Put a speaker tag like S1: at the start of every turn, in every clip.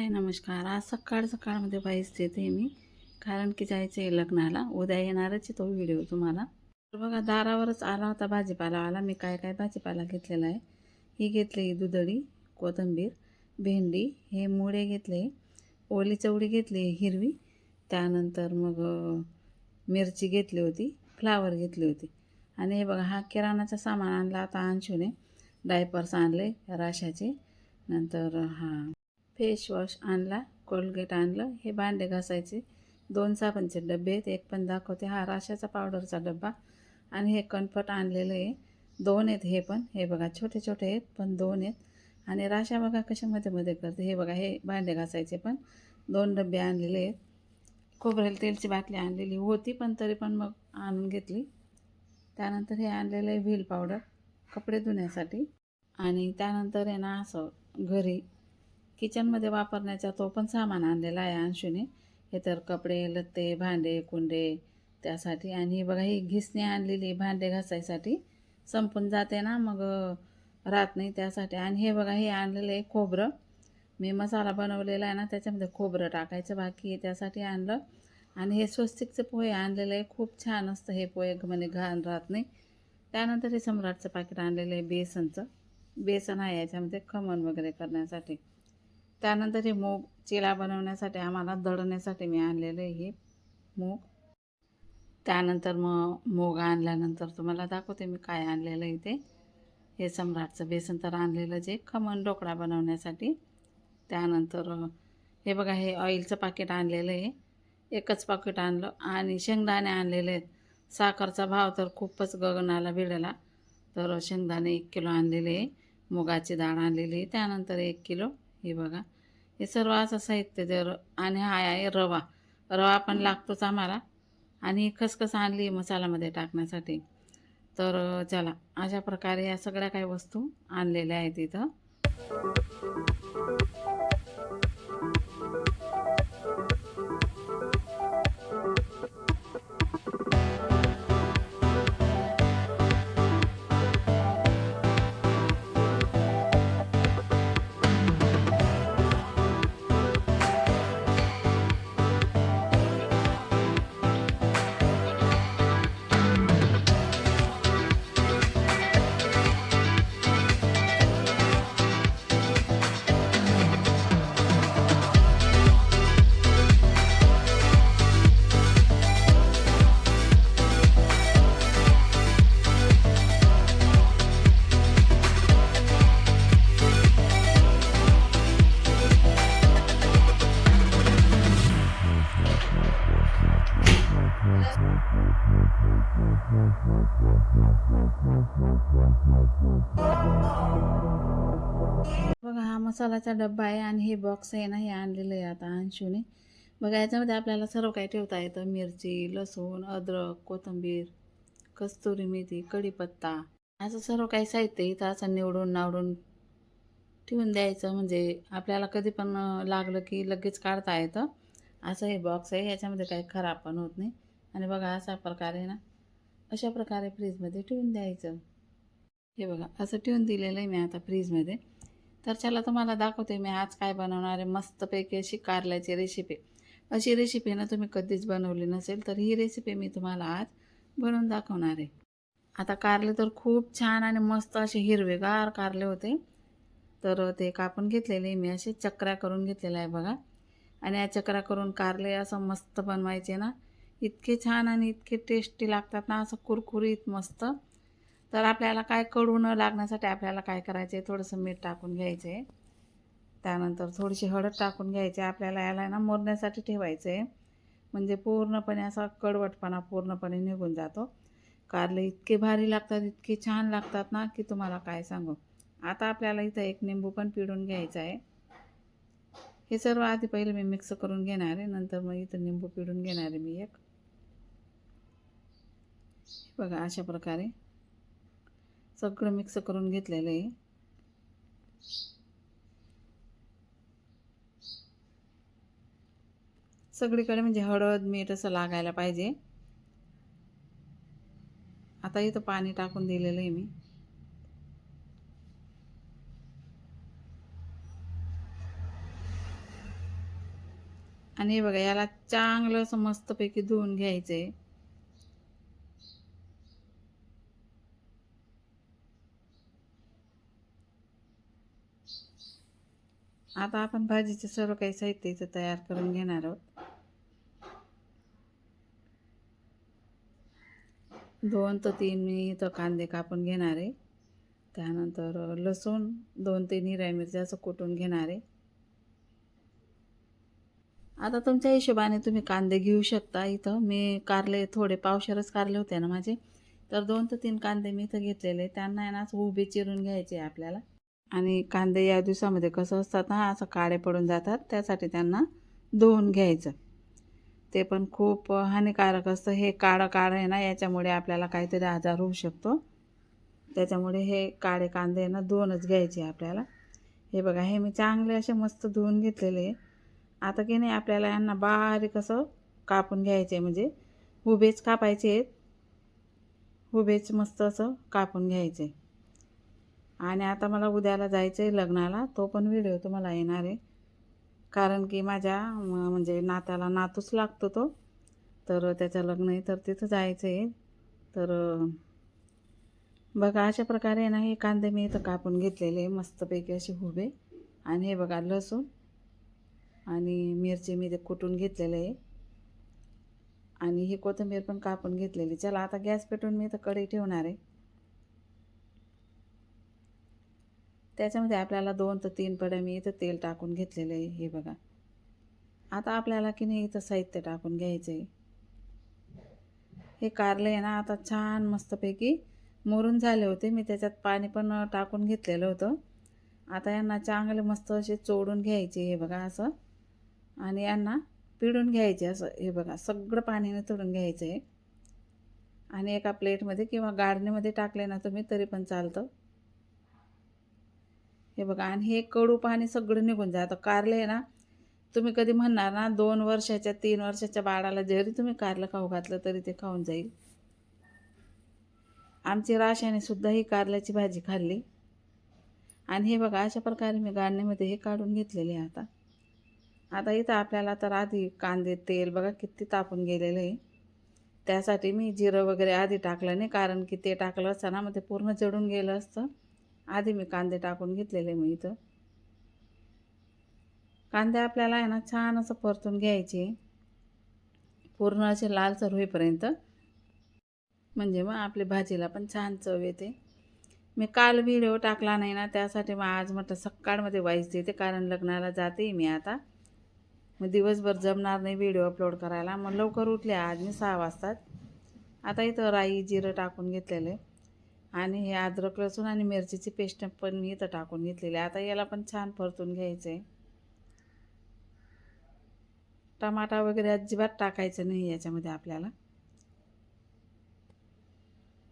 S1: नमस्कार. आज सकाळमध्ये बाईस देते मी, कारण की जायचं आहे लग्नाला. उद्या येणारच आहे तो व्हिडिओ तुम्हाला. तर बघा दारावरच आला होता भाजीपालावाला. मी काय काय भाजीपाला घेतलेला आहे. ही घेतली दुधडी, कोथिंबीर, भेंडी, हे मुळे घेतले, ओली चवळी घेतली हिरवी, त्यानंतर मग मिरची घेतली होती, फ्लावर घेतली होती. आणि हे बघा हा किराणाचं सामान आणला आता अंशूने. डायपर्स आणले राशाचे, नंतर फेस वॉश आणला, कोलगेट आणलं, हे भांडे घासायचे 2 साबणचे डबे आहेत. एक पण दाखवते, हा राशाचा पावडरचा डब्बा. आणि हे कम्फर्ट आणलेलं आहे, 2 आहेत हे पण. हे बघा छोटे छोटे आहेत पण 2 आहेत. आणि राशा बघा कशा मध्ये मध्ये करते. हे बघा हे भांडे घासायचे पण 2 डबे आणलेले आहेत. खोबरेल तेलची बाटली आणलेली होती पण तरी पण मग आणून घेतली. त्यानंतर हे आणलेलं आहे व्हील पावडर कपडे धुण्यासाठी. आणि त्यानंतर आहे ना असं घरी किचनमध्ये वापरण्याचा तो पण सामान आणलेला आहे अंशूने. हे तर कपडे लत्ते भांडे कुंडे त्यासाठी. आणि बघा ही घिसणी आणलेली भांडे घासायसाठी, संपून जाते ना मग राहत नाही त्यासाठी. आणि हे बघा हे आणलेलं आहे खोबरं. मी मसाला बनवलेला आहे ना त्याच्यामध्ये खोबरं टाकायचं बाकी आहे त्यासाठी आणलं. आणि हे स्वस्तिकचे पोहे आणलेलं आहे, खूप छान असतं हे पोहे, म्हणजे घाण राहत नाही. त्यानंतर हे सम्राटचं पाकिट आणलेलं आहे बेसनचं. बेसन आहे याच्यामध्ये खमण वगैरे करण्यासाठी. त्यानंतर हे मूग चिला बनवण्यासाठी आम्हाला दळण्यासाठी मी आणलेलं आहे हे मूग. त्यानंतर मग मूग आणल्यानंतर तुम्हाला दाखवते मी काय आणलेलं आहे ते. हे सम्राटचं बेसन तर आणलेलं जे खमण ढोकळा बनवण्यासाठी. त्यानंतर हे बघा हे ऑइलचं पाकिट आणलेलं आहे, एकच पाकिट आणलं. आणि शेंगदाणे आणलेले आहेत. साखरचा भाव तर खूपच गगनाला भिडला, तर शेंगदाणे 1 किलो आणलेले आहे. मुगाची डाळ आणलेली आहे, त्यानंतर 1 किलो. हे बघा हे सर्व असं साहित्य जर. आणि हा आहे रवा. रवा पण लागतोच आम्हाला. आणि खसखस आणली मसाल्यामध्ये टाकण्यासाठी. तर चला अशा प्रकारे या सगळ्या काही वस्तू आणलेल्या आहेत इथं. बघा हा मसाल्याचा डब्बा आहे. आणि हे बॉक्स आहे ना हे आणलेलं आहे आता अंशूने. बघा याच्यामध्ये आपल्याला सर्व काही ठेवता येतं, मिरची, लसूण, अद्रक, कोथिंबीर, कस्तुरी मेथी, कढीपत्ता, असं सर्व काही साहित्य इथं असं निवडून नावडून ठेवून द्यायचं. म्हणजे आपल्याला कधी पण लागलं की लगेच काढता येतं. असं हे बॉक्स आहे, याच्यामध्ये काही खराब पण होत नाही. आणि बघा अशा प्रकारे ना, अशा प्रकारे फ्रीजमध्ये ठेवून द्यायचं. हे बघा असं ठेवून दिलेलं आहे मी आता फ्रीजमध्ये. तर चला तुम्हाला दाखवते मी आज काय बनवणार आहे. मस्तपैकी अशी कारल्याची रेसिपी. अशी रेसिपी ना तुम्ही कधीच बनवली नसेल, तर ही रेसिपी मी तुम्हाला आज बनवून दाखवणार आहे. आता कारले तर खूप छान आणि मस्त असे हिरवेगार कारले होते, तर ते कापून घेतलेले मी असे चक्रा करून घेतलेला आहे बघा. आणि या चक्रा करून कारले असं मस्त बनवायचे ना, इतके छान आणि इतके टेस्टी लागतात ना, असं कुरकुरीत मस्त. तर आपल्याला काय कडू न लागण्यासाठी आपल्याला काय करायचं आहे, थोडंसं मीठ टाकून घ्यायचं आहे. त्यानंतर थोडीशी हळद टाकून घ्यायची. आपल्याला याला ना मुरण्यासाठी ठेवायचं आहे, म्हणजे पूर्णपणे असा कडवटपणा पूर्णपणे निघून जातो. कारले इतके भारी लागतात, इतके छान लागतात ना की तुम्हाला काय सांगू. आता आपल्याला इथं 1 निंबू पण पिळून घ्यायचा आहे. हे सर्व आधी पहिले मी मिक्स करून घेणार आहे, नंतर मग इथं निंबू पिळून घेणार आहे मी 1. बघा अशा प्रकारे सगळं मिक्स करून घेतलेलं आहे. सगळीकडे म्हणजे हळद मीठ असं लागायला पाहिजे. आता इथं पाणी टाकून दिलेलं आहे मी. आणि हे बघा याला चांगलं असं मस्तपैकी धुवून घ्यायचं आहे. आता आपण भाजीचे सर्व काही साहित्य इथं तयार करून घेणार आहोत. 2 ते 3 मी इथं कांदे कापून घेणार आहे. त्यानंतर लसूण 2 ते 3 हिरव्या मिरच्या असं कुटून घेणार आहे. आता तुमच्या हिशोबाने तुम्ही कांदे घेऊ शकता. इथं मी कारले थोडे पावशेरच कारले होते ना माझे, तर 2 ते 3 कांदे मी इथं घेतलेले. त्यांना आहे ना असं उभे चिरून घ्यायचे आपल्याला. आणि कांदे या दिवसामध्ये कसं असतात ना, असं काळे पडून जातात, त्यासाठी त्यांना धुवून घ्यायचं. ते पण खूप हानिकारक असतं. हे काळं काळं आहे ना, याच्यामुळे आपल्याला काहीतरी आजार होऊ शकतो. त्याच्यामुळे हे काळे कांदे ना धुवूनच घ्यायचे आपल्याला. हे बघा हे मी चांगले असे मस्त धुवून घेतलेले. आता की नाही आपल्याला यांना बारीक असं कापून घ्यायचे, म्हणजे उभेच कापायचे आहेत. उभेच मस्त असं कापून घ्यायचे. आणि आता मला उद्याला जायचं आहे लग्नाला, तो पण व्हिडिओ तुम्हाला येणार आहे. कारण की माझ्या म्हणजे नात्याला नातूच लागतो तो, तर त्याचं लग्न आहे, तर तिथं जायचं आहे. तर बघा अशा प्रकारे ना हे कांदे मी इथं कापून घेतलेले मस्तपैकी असे उभे. आणि हे बघा लसूण आणि मिरची मी ते कुटून घेतलेलं आहे. आणि ही कोथिंबीर पण कापून घेतलेली. चला आता गॅस पेटवून मी इथं कढई ठेवणार आहे. त्याच्यामध्ये आपल्याला 2 ते 3 पड्या मी इथं तेल टाकून घेतलेलं आहे. हे बघा आता आपल्याला की नाही इथं साहित्य टाकून घ्यायचं आहे. हे कारले आहे ना आता छान मस्तपैकी मुरून झाले होते. मी त्याच्यात पाणी पण टाकून घेतलेलं होतं. आता यांना चांगले मस्त असे चोडून घ्यायचे. हे बघा असं, आणि यांना पिळून घ्यायचे असं. हे बघा सगळं पाणीने तोडून घ्यायचं आहे. आणि एका प्लेटमध्ये किंवा गाळणीमध्ये टाकले ना तुम्ही तरी पण चालतं. हे बघा आणि हे कडू पाणी सगळं निघून जातं. कारले आहे ना, तुम्ही कधी म्हणणार ना 2 वर्षाच्या 3 वर्षाच्या बाळाला जरी तुम्ही कारलं खाऊ घातलं तरी ते खाऊन जाईल. आमची राशाने सुद्धा ही कारल्याची भाजी खाल्ली. आणि हे बघा अशा प्रकारे मी गाळणीमध्ये हे काढून घेतलेले आहे. आता इथं आपल्याला तर आधी कांदे तेल बघा किती तापून गेलेलं आहे. त्यासाठी मी जिरं वगैरे आधी टाकलं नाही, कारण की ते टाकलं असतं ना मग ते पूर्ण जळून गेलं असतं. आधी मी कांदे टाकून घेतलेले मी इथं. कांदे आपल्याला आहे ना छान असं परतून घ्यायचे पूर्ण असे लालसर होईपर्यंत, म्हणजे मग आपल्या भाजीला पण छान चव येते. मी काल व्हिडिओ टाकला नाही ना, त्यासाठी मग आज म्हटलं सकाळमध्ये वाईस देते, कारण लग्नाला जाते मी आता. मग दिवसभर जमणार नाही व्हिडिओ अपलोड करायला. मग लवकर उठले आज मी 6 वाजतात. आता इथं राई जिरं टाकून घेतलेले आणि हे अद्रक लसूण आणि मिरचीची पेस्ट पण मी इथं टाकून घेतलेली. आता याला पण छान परतून घ्यायचं आहे. टमाटा वगैरे अजिबात टाकायचं नाही याच्यामध्ये आपल्याला.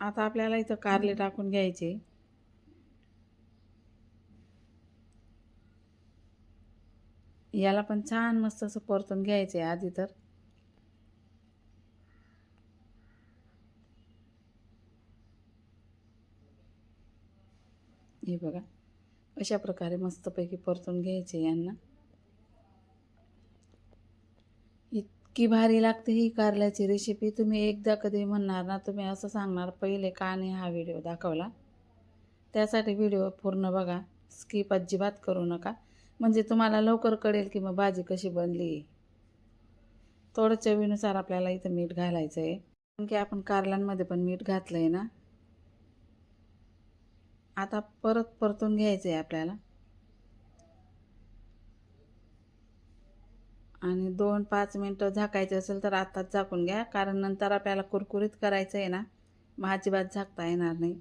S1: आता आपल्याला इथं कारले टाकून घ्यायचे. याला पण छान मस्त असं परतून घ्यायचे आधी तर. हे बघा अशा प्रकारे मस्तपैकी परतून घ्यायचे यांना. इतकी भारी लागते ही कारल्याची रेसिपी. तुम्ही एकदा कधी म्हणणार ना, तुम्ही असं सांगणार पहिले का नाही हा व्हिडिओ दाखवला. त्यासाठी व्हिडिओ पूर्ण बघा, स्किप अजिबात करू नका, म्हणजे तुम्हाला लवकर कळेल की मग भाजी कशी बनली. थोडं चवीनुसार आपल्याला इथं मीठ घालायचं आहे, कारण की आपण कारल्यांमध्ये पण मीठ घातलं आहे ना. आता परत परतून घ्यायचं आहे आपल्याला. आणि 2-5 मिनटं झाकायचं असेल तर आत्ताच झाकून घ्या, कारण नंतर आपल्याला कुरकुरीत करायचं आहे ना, मग अजिबात झाकता येणार नाही.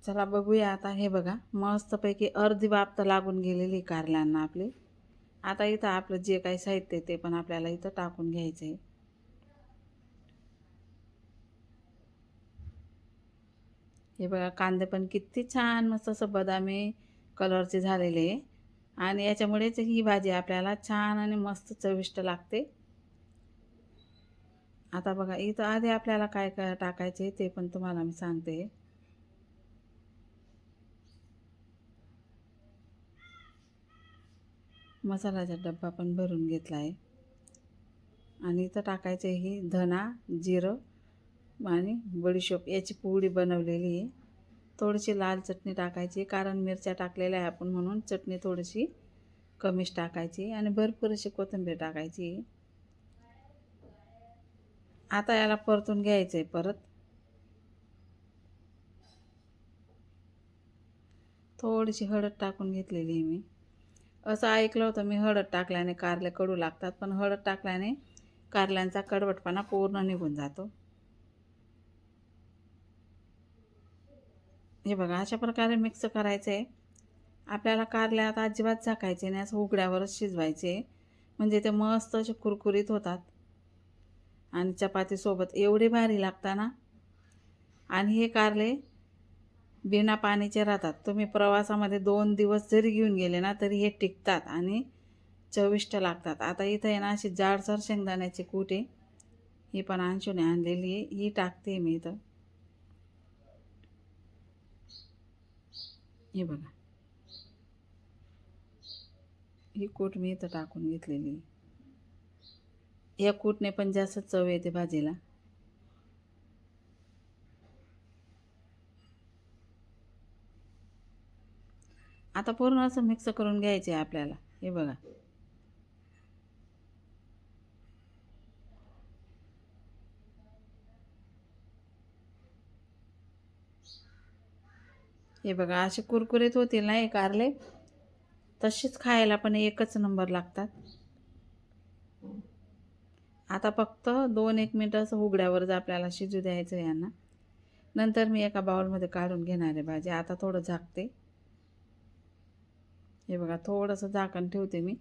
S1: चला बघूया आता. हे बघा मस्तपैकी अर्धी वाफ तर लागून गेलेली कारल्यांना आपली. आता इथं आपलं जे काही साहित्य ते पण आपल्याला इथं टाकून घ्यायचं आहे. हे बघा कांदे पण किती छान मस्त असं बदामी कलरचे झालेले आहे. आणि याच्यामुळेच ही भाजी आपल्याला छान आणि मस्त चविष्ट लागते. आता बघा इथं आधी आपल्याला काय काय टाकायचे ते पण तुम्हाला मी सांगते. मसाल्याचा डब्बा पण भरून घेतला आहे. आणि इथं टाकायचे ही धना, जिरं आणि बडीशोप याची पूडी बनवलेली आहे. थोडीशी लाल चटणी टाकायची, कारण मिरच्या टाकलेल्या आहे आपण म्हणून चटणी थोडीशी कमीच टाकायची आणि भरपूर अशी कोथिंबीर टाकायची. आता याला परतून घ्यायचं आहे. परत थोडीशी हळद टाकून घेतलेली आहे मी. असं ऐकलं होतं मी, हळद टाकल्याने कारले कडू लागतात, पण हळद टाकल्याने कारल्यांचा कडवटपणा पूर्ण निघून जातो. हे बघा, अशा प्रकारे मिक्स करायचं आहे. आपल्याला कारले आता अजिबात झाकायचे नाही, असं उघड्यावरच शिजवायचे, म्हणजे ते मस्त असे कुरकुरीत होतात आणि चपातीसोबत एवढे भारी लागतात ना. आणि हे कारले बिना पाणीचे राहतात. तुम्ही प्रवासामध्ये 2 दिवस जरी घेऊन गेले ना तरी हे टिकतात आणि चविष्ट लागतात. आता इथं आहे ना अशी जाडसर शेंगदाण्याची कूट आहे, ही पण अंशूने आणलेली आहे, ही टाकते मी इथं. हे बघा, ही कूट मी इथं टाकून घेतलेली आहे. या कूटने पण जास्त चव येते भाजीला. आता पूर्ण असं मिक्स करून घ्यायचे आपल्याला. हे बघा, हे बघा, असे कुरकुरीत होतील ना हे कारले, तसेच खायला पण एकच नंबर लागतात. आता फक्त 2-1 मिनटं असं उघड्यावरच आपल्याला शिजू द्यायचं यांना. नंतर मी एका बाउलमध्ये काढून घेणार आहे भाजी. आता थोडं झाकते. हे बघा, थोडंसं झाकण ठेवते मी,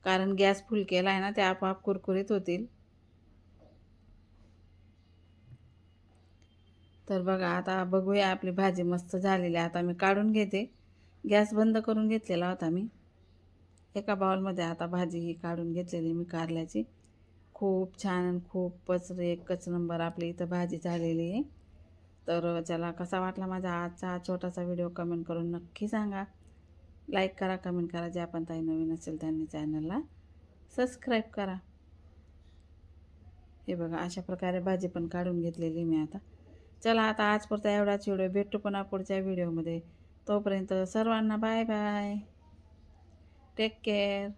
S1: कारण गॅस फुल केला आहे ना, ते आपोआप कुरकुरीत होतील. तर बघा, आता बघूया, आपली भाजी मस्त झालेली आहे. आता मी काढून घेते. गॅस बंद करून घेतलेला होता मी. एका बाउलमध्ये आता भाजी ही काढून घेतलेली मी कारल्याची. खूप छान, खूपच एकच नंबर आपली इथं भाजी झालेली आहे. तर चला, कसा वाटला माझा आजचा हा छोटासा व्हिडिओ कमेंट करून नक्की सांगा. लाईक करा, कमेंट करा. जे आपण ताई नवीन असेल त्यांनी चॅनलला सबस्क्राईब करा. हे बघा, अशा प्रकारे भाजी पण काढून घेतलेली मी आता. चला, आता आजपुरता एवढाच व्हिडिओ. भेटू पुन्हा पुढच्या व्हिडिओमध्ये. तोपर्यंत सर्वांना बाय बाय. Take care.